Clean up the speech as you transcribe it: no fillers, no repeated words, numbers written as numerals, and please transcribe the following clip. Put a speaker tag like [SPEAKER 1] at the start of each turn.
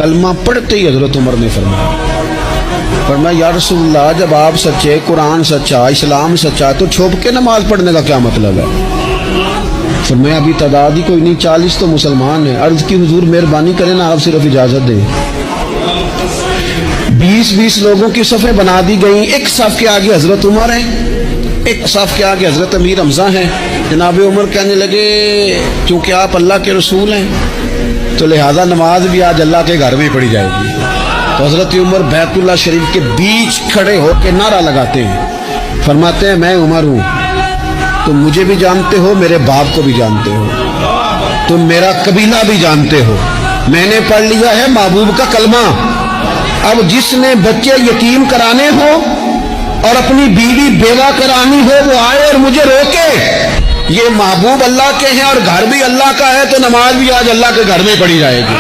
[SPEAKER 1] کلمہ پڑھتے ہی حضرت عمر نے فرمایا یا رسول اللہ جب آپ سچے، قرآن سچا، اسلام سچا، تو چھپ کے نماز پڑھنے کا کیا مطلب ہے؟ فرمایا ابھی تعداد ہی کوئی نہیں، 40 تو مسلمان ہیں۔ عرض کی حضور مہربانی کریں نا، آپ صرف اجازت دیں۔ 20 لوگوں کی صفیں بنا دی گئیں، ایک صف کے آگے حضرت عمر ہیں، ایک صف کے آگے حضرت امیر حمزہ ہیں۔ جناب عمر کہنے لگے چونکہ آپ اللہ کے رسول ہیں تو لہذا نماز بھی آج اللہ کے گھر میں پڑھی جائے گی۔ تو حضرت عمر بیت اللہ شریف کے بیچ کھڑے ہو کے نعرہ لگاتے ہیں، فرماتے ہیں میں عمر ہوں، تم مجھے بھی جانتے ہو، میرے باپ کو بھی جانتے ہو، تم میرا قبیلہ بھی جانتے ہو، میں نے پڑھ لیا ہے محبوب کا کلمہ۔ اب جس نے بچے یتیم کرانے ہو اور اپنی بیوی بیوہ کرانی ہو وہ آئے اور مجھے روکے۔ یہ محبوب اللہ کے ہیں اور گھر بھی اللہ کا ہے، تو نماز بھی آج اللہ کے گھر میں پڑھی جائے گی۔